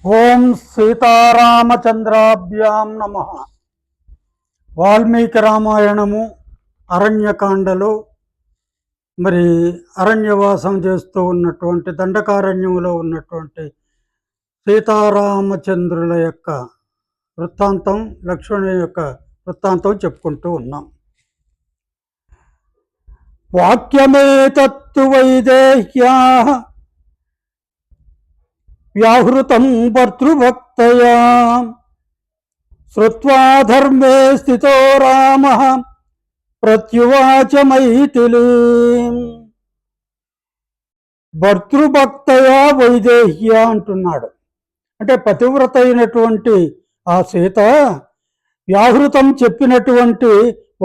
ఓం సీతారామచంద్రాభ్యాం నమ. వాల్మీకి రామాయణము అరణ్యకాండలో మరి అరణ్యవాసం చేస్తూ ఉన్నటువంటి దండకారణ్యంలో ఉన్నటువంటి సీతారామచంద్రుల యొక్క వృత్తాంతం, లక్ష్మణుని యొక్క వృత్తాంతం చెప్పుకుంటూ ఉన్నాం. వాక్యమే తత్తు వైదేహ్యా వ్యాహృతం భర్తృభక్తయా శ్రుత్వా ధర్మే స్థితో రామః ప్రత్యువాచ మైథిలీం. భర్తృభక్తయా వైదేహ్య అంటున్నాడు. అంటే పతివ్రత అయినటువంటి ఆ సీత వ్యాహృతం చెప్పినటువంటి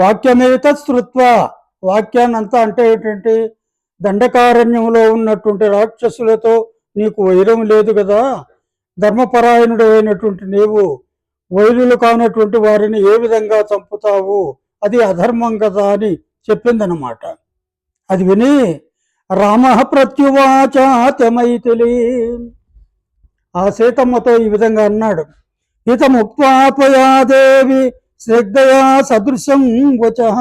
వాక్యమేత శ్రుత్వ, వాక్యాన్నంతా అంటే ఏంటంటే దండకారణ్యంలో ఉన్నటువంటి రాక్షసులతో నీకు వైరం లేదు కదా, ధర్మపరాయణుడు అయినటువంటి నీవు వైరులు కానటువంటి వారిని ఏ విధంగా చంపుతావు, అది అధర్మం కదా అని చెప్పిందనమాట. అది విని రామ ప్రత్యువాచ మైథిలి, ఆ సీతమ్మతో ఈ విధంగా అన్నాడు. హితముక్త్వా దేవి శ్రద్ధయా సదృశం వచః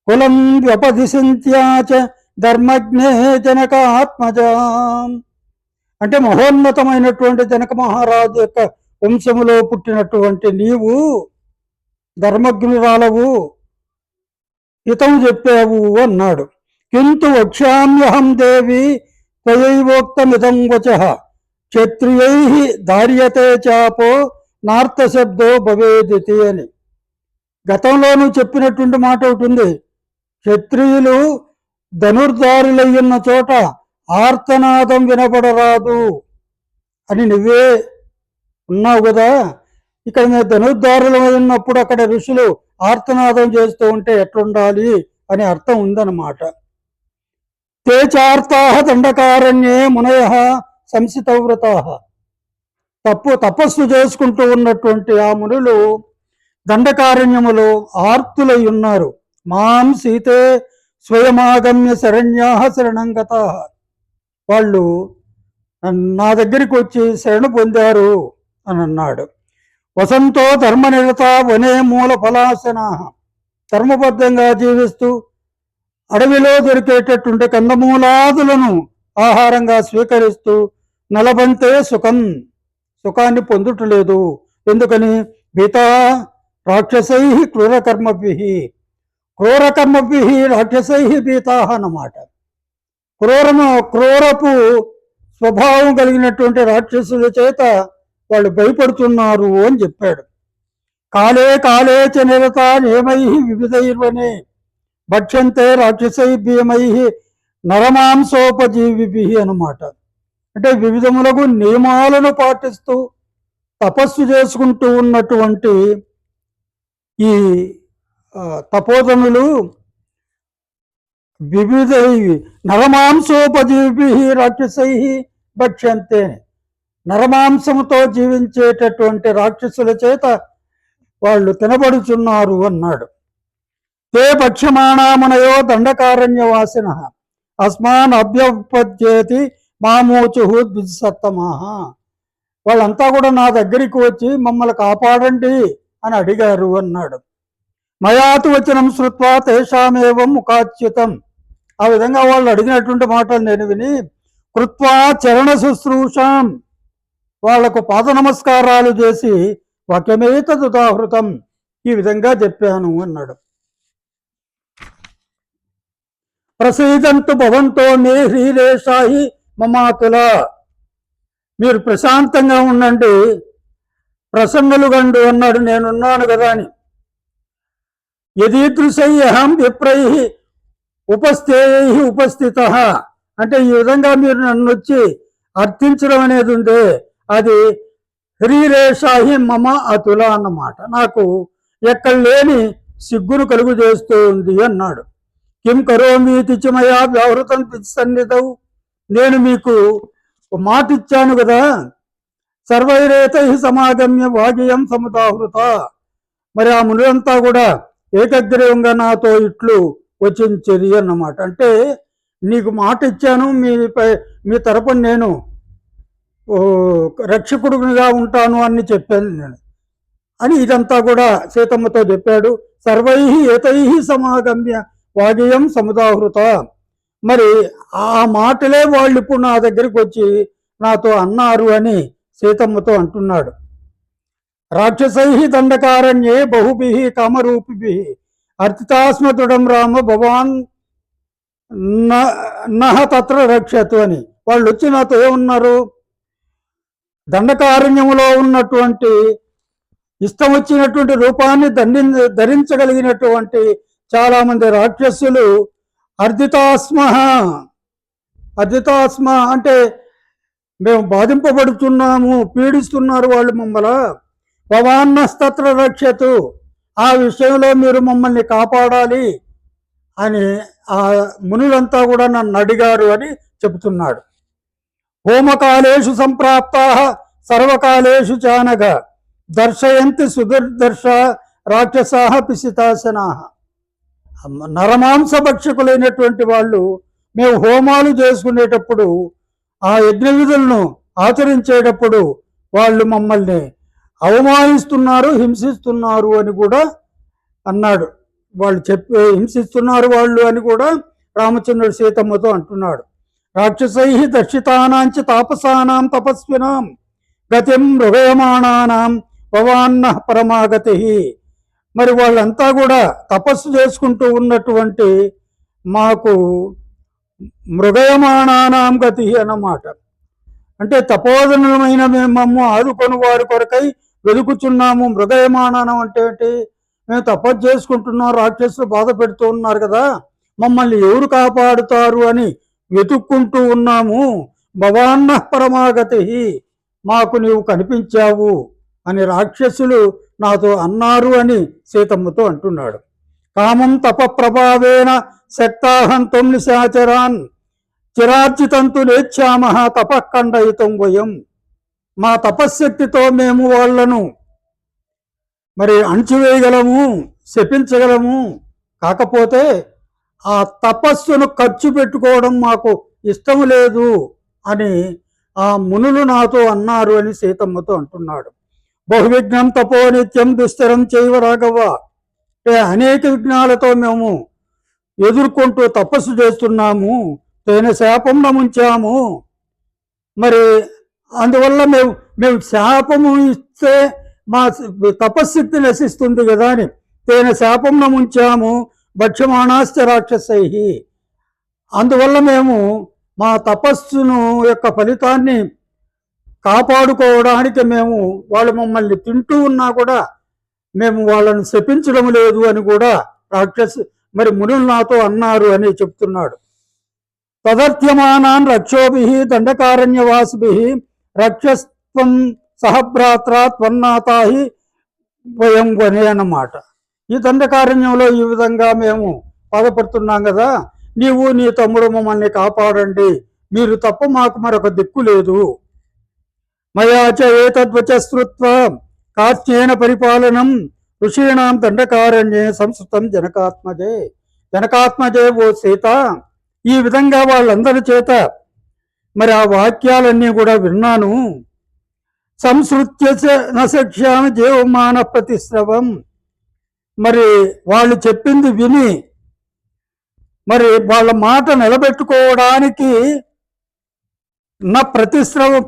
కులం వ్యపదిశంత్యాచ ధర్మజ్ఞే జనకాత్మజ. అంటే మహోన్నతమైనటువంటి జనక మహారాజు యొక్క వంశములో పుట్టినటువంటి నీవు ధర్మజ్ఞురాలవు, హితం చెప్పావు అన్నాడు. కింటు వక్ష్యామ్యహం దేవి త్వయైవోక్తమిదం వచః క్షత్రియై ధార్యతే చాపో నార్తశబ్దో భవేదితి అని. గతంలోనూ చెప్పినటువంటి మాట ఒకటి ఉంది, క్షత్రియులు ధనుర్ధారులయ్యున్న చోట ఆర్తనాదం వినపడరాదు అని నువ్వే ఉన్నావు కదా. ఇక్కడ మేము ధనుర్ధారులు ఉన్నప్పుడు అక్కడ ఋషులు ఆర్తనాదం చేస్తూ ఉంటే ఎట్లుండాలి అని అర్థం ఉందన్నమాట. తే చార్తాః దండకారణ్యే మునయః సంసితవ్రతాః. తపస్సు చేసుకుంటూ ఉన్నటువంటి ఆ మునులు దండకారణ్యములో ఆర్తులై ఉన్నారు. మాం సీతే స్వయమాగమ్య శరణ్యాః శరణంగతాః. వాళ్ళు నా దగ్గరికి వచ్చి శరణు పొందారు అని అన్నాడు. వసంతో ధర్మనిరత వనే మూల ఫలాసనాః. ధర్మబద్ధంగా జీవిస్తూ అడవిలో దొరికేటటువంటి కందమూలాదులను ఆహారంగా స్వీకరిస్తూ నలబంతే సుఖాన్ని పొందుటలేదు. ఎందుకని? భీతా రాక్షసై క్రూరకర్మభి రాక్షసై భీతా అన్నమాట. క్రూరపు స్వభావం కలిగినటువంటి రాక్షసుల చేత వాళ్ళు భయపడుతున్నారు అని చెప్పాడు. కాలే కాలే చ నిరత నియమై వివిధైర్వనే భక్ష్యంతే రాక్షసై భీమై నరమాంసోపజీవిభి అన్నమాట. అంటే వివిధములకు నియమాలను పాటిస్తూ తపస్సు చేసుకుంటూ ఉన్నటువంటి ఈ తపోధనులు వివిధ నరమాంసోపజీవి రాక్షసై భక్ష్యంతే, నరమాంసముతో జీవించేటటువంటి రాక్షసుల చేత వాళ్ళు తినబడుచున్నారు అన్నాడు. తే భక్ష్యమాణామునయో దండకారణ్యవాసిన అస్మాన్ అభ్యుపద్యేతి మామూచు ద్విజసత్తమాహ. వాళ్ళంతా కూడా నా దగ్గరికి వచ్చి మమ్మల్ని కాపాడండి అని అడిగారు అన్నాడు. మయాతు వచనం శ్రుత్వా తేషామేవం ముఖాచ్యుతం. ఆ విధంగా వాళ్ళు అడిగినటువంటి మాటలు నేను విని కృత్వా చరణ శుశ్రూషాం, వాళ్లకు పాద నమస్కారాలు చేసి వాక్యమేతదుదాహృతం, ఈ విధంగా చెప్పాను అన్నాడు. ప్రసీదంతు భవంతో మే హ్రీరేషాహి మమాతుల. మీరు ప్రశాంతంగా ఉండండి, ప్రసన్నులు గండు అన్నాడు. నేనున్నాను కదా అని. యదీదృశయ్యహం విప్రై ఉపస్థిత. అంటే ఈ విధంగా మీరు నన్ను వచ్చి అర్థించడం అనేది ఉంది, అది హ్రీరేషాహి మమ అతుల అన్నమాట. నాకు ఎక్కడ లేని సిగ్గును కలుగు చేస్తూ ఉంది అన్నాడు. కిం కరోమీతి చ మయా వ్యవహృతం సన్నిధౌ. నేను మీకు మాట ఇచ్చాను కదా, సర్వైరేతై సమాగమ్య వాజయం సముదాహృత. మరి ఆ మునులంతా కూడా ఏకగ్రీవంగా నాతో ఇట్లు వచించిరి అన్నమాట. అంటే నీకు మాట ఇచ్చాను, మీ తరపున నేను రక్షకుడుగా ఉంటాను అని చెప్పాను నేను అని ఇదంతా కూడా సీతమ్మతో చెప్పాడు. సర్వై ఏతై సమాగమ్య వాగేయం సముదాహృత. మరి ఆ మాటలే వాళ్ళు ఇప్పుడు నా దగ్గరికి వచ్చి నాతో అన్నారు అని సీతమ్మతో అంటున్నాడు. రాక్షసై దండకారణ్యే బహుభి కామరూపిభి అర్చితాస్మతుడం రామ భవాన్ నహ తత్ర రక్షతు అని వాళ్ళు వచ్చి నాతో ఏమన్నారు, దండకారణ్యంలో ఉన్నటువంటి ఇష్టం వచ్చినటువంటి రూపాన్ని ధరించగలిగినటువంటి చాలా మంది రాక్షసులు అర్జితాస్మ అంటే మేము బాధింపబడుతున్నాము, పీడిస్తున్నారు వాళ్ళు మమ్మల్ని. భవాన్నస్తత్ర రక్షతు, ఆ విషయంలో మీరు మమ్మల్ని కాపాడాలి అని ఆ మునులంతా కూడా నన్ను అడిగారు అని చెబుతున్నాడు. హోమకాలేషు సంప్రాప్తా సర్వకాలేషు చానగ దర్శయంతి సుదుర్దర్శ రాక్షసా పిసితాసనా. నరమాంస భక్షకులైనటువంటి వాళ్ళు మేము హోమాలు చేసుకునేటప్పుడు ఆ యజ్ఞ విధులను ఆచరించేటప్పుడు వాళ్ళు మమ్మల్ని అవమానిస్తున్నారు, హింసిస్తున్నారు అని కూడా అన్నాడు. వాళ్ళు హింసిస్తున్నారు వాళ్ళు అని కూడా రామచంద్రుడు సీతమ్మతో అంటున్నాడు. రాక్షసై దర్శితానాంచ తాపసానాం తపస్వినాం గతిం మృగయమాణానాం భవాన్న పరమాగతి. మరి వాళ్ళంతా కూడా తపస్సు చేసుకుంటూ ఉన్నటువంటి మాకు మృగయమాణానాం గతి అన్నమాట. అంటే తపోధనమైన మేము ఆదుకొని వారి కొరకై వెతుకుచున్నాము. మృగయమానం అంటే ఏంటి, మేము తపస్సు చేసుకుంటున్నాం, రాక్షసులు బాధ పెడుతూ ఉన్నారు కదా, మమ్మల్ని ఎవరు కాపాడుతారు అని వెతుక్కుంటూ ఉన్నాము. భవాన్న పరమాగతి, మాకు నీవు కనిపించావు అని రాక్షసులు నాతో అన్నారు అని సీతమ్మతో అంటున్నాడు. కామం తప ప్రభావేన శక్తాహంతం నిశాచరాన్ చిరార్జితంతు నేచ్చామ తపఃఖండయుతం వయం. మా తపశ్శక్తితో మేము వాళ్లను మరి అణచివేయగలము, శపించగలము. కాకపోతే ఆ తపస్సును ఖర్చు పెట్టుకోవడం మాకు ఇష్టం లేదు అని ఆ మునులు నాతో అన్నారు అని సీతమ్మతో అంటున్నాడు. బహువిఘ్నం తపో నిత్యం దుస్తరం చేయవ రాఘవ. అనేక విఘ్నాలతో మేము ఎదుర్కొంటూ తపస్సు చేస్తున్నాము, తేన శాపం నముంచాము. మరి అందువల్ల మేము శాపము ఇస్తే మా తపశ్శక్తి నశిస్తుంది కదా అని తేన శాపం నముంచాము భక్ష్యమాణాశ్చ రాక్షసై. అందువల్ల మేము మా తపస్సును యొక్క ఫలితాన్ని కాపాడుకోవడానికి మేము వాళ్ళు మమ్మల్ని తింటూ ఉన్నా కూడా మేము వాళ్ళని శపించడం లేదు అని కూడా మరి మునులు నాతో అన్నారు అని చెప్తున్నాడు. తదర్థ్యమానాన్ రక్షోభి దండకారణ్యవాసిభి రక్షస్త్వం సహభ్రాత్ర త్వన్నాతాహి వయం వనే అన్నమాట. ఈ దండకారణ్యంలో ఈ విధంగా మేము బాధపడుతున్నాం కదా, నీవు నీ తమ్ముడు మమ్మల్ని కాపాడండి, మీరు తప్ప మాకు మరొక దిక్కు లేదు. మయాచ ఏతద్వచ శ్రుత్వా కార్త్యేన పరిపాలనం ఋషీణాం దండకారణ్యే సంస్కృతం జనకాత్మజే ఓ సీత. ఈ విధంగా వాళ్ళందరి చేత మరి ఆ వాక్యాలన్నీ కూడా విన్నాను. సంస్కృత్య నశక్ష్యామి జీవమాన ప్రతిశ్రవం. మరి వాళ్ళు చెప్పింది విని మరి వాళ్ళ మాట నిలబెట్టుకోవడానికి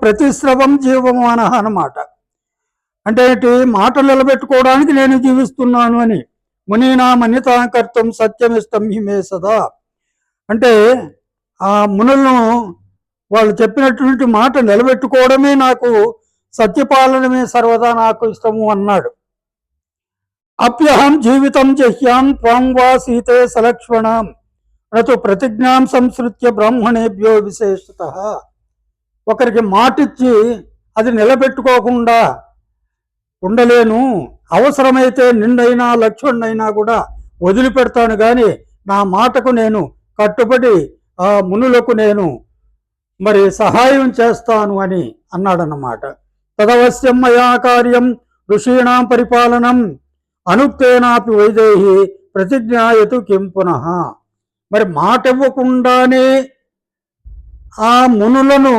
ప్రతిశ్రవం జీవమాన అన్నమాట. అంటే ఏంటి, మాట నిలబెట్టుకోవడానికి నేను జీవిస్తున్నాను అని. మునీనా మన్యతాకర్తం సత్యమిష్టం హిమే సదా. అంటే ఆ మునులను వాళ్ళు చెప్పినటువంటి మాట నిలబెట్టుకోవడమే నాకు, సత్యపాలనమే సర్వదా నాకు ఇష్టము అన్నాడు. అప్యహం జీవితం జహ్యాం త్వాం వా సీతే సలక్ష్మణం నతు ప్రతిజ్ఞాం సంస్కృత్య బ్రాహ్మణేభ్యో విశేషత. ఒకరికి మాటిచ్చి అది నిలబెట్టుకోకుండా ఉండలేను. అవసరమైతే నిన్నైనా లక్ష్మణ్ణైనా కూడా వదిలిపెడతాను, కానీ నా మాటకు నేను కట్టుబడి ఆ మునులకు నేను మరి సహాయం చేస్తాను అని అన్నాడన్నమాట. తదవశ్యం మయా కార్యం ఋషీణాం పరిపాలనం అనుక్తేనాపి వైదేహి ప్రతిజ్ఞాయతు కిం పునః. మరి మాట ఇవ్వకుండానే ఆ మునులను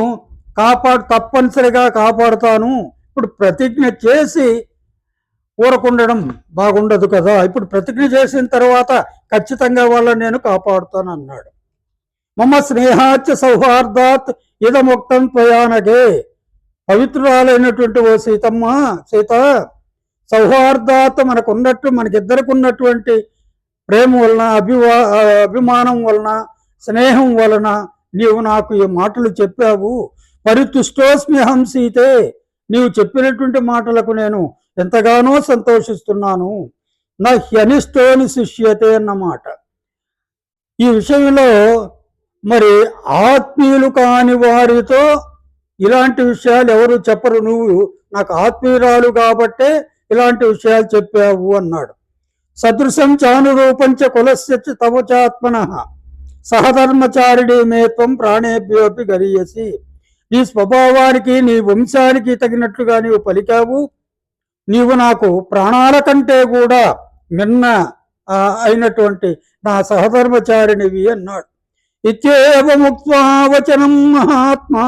తప్పనిసరిగా కాపాడుతాను. ఇప్పుడు ప్రతిజ్ఞ చేసి ఊరకుండడం బాగుండదు కదా. ఇప్పుడు ప్రతిజ్ఞ చేసిన తర్వాత ఖచ్చితంగా వాళ్ళని నేను కాపాడుతాను అన్నాడు. మమ స్నేహాచ సౌహార్దాత్ ఇదముక్తం త్వయానగే. పవిత్రురాలైనటువంటి ఓ సీత, సౌహార్దాత్ మనకిద్దరికి ఉన్నటువంటి ప్రేమ వలన, అభిమానం వలన, స్నేహం వలన నీవు నాకు ఈ మాటలు చెప్పావు. పరితుష్టోస్మ్యహం సీతే, నీవు చెప్పినటువంటి మాటలకు నేను ఎంతగానో సంతోషిస్తున్నాను. నా హ్యనిష్టోని శిష్యతే అన్నమాట. ఈ విషయంలో మరి ఆత్మీయులు కాని వారితో ఇలాంటి విషయాలు ఎవరు చెప్పరు. నువ్వు నాకు ఆత్మీయురాలు కాబట్టే ఇలాంటి విషయాలు చెప్పావు అన్నాడు. సదృశం చానురూపంచ కులస్య తవచాత్మన సహధర్మచారిణి మేత్వం ప్రాణేభ్యోపి గరీయసి. నీ స్వభావానికి, నీ వంశానికి తగినట్లుగా నీవు పలికావు. నీవు నాకు ప్రాణాల కంటే కూడా మిన్న అయినటువంటి నా సహధర్మచారిణివి అన్నాడు. ఇత్యేవ ముక్త్వా వచనం మహాత్మా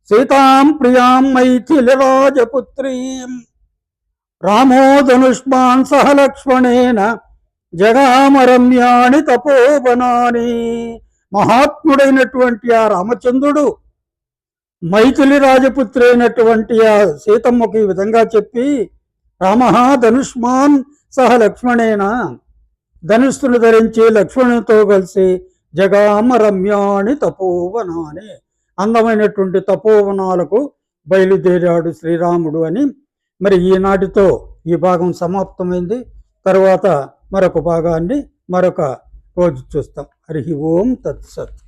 సీతాం ప్రియాం మైథిలి రాజపుత్రీం రామో ధనుష్మాన్ సహ లక్ష్మణేన జగామరమ్యాని తపోవనాని. మహాత్ముడైనటువంటి ఆ రామచంద్రుడు మైథిలి రాజపుత్రి అయినటువంటి ఆ సీతమ్మకు ఈ విధంగా చెప్పి, రామ ధనుష్మాన్ సహ లక్ష్మణేన, ధనుస్సును ధరించి లక్ష్మణునితో కలిసి జగామ రమ్యాని తపోవనాని, అందమైనటువంటి తపోవనాలకు బయలుదేరాడు శ్రీరాముడు అని. మరి ఈనాటితో ఈ భాగం సమాప్తమైంది. తర్వాత మరొక భాగాన్ని మరొక రోజు చూస్తాం. హరి ఓం తత్సత్.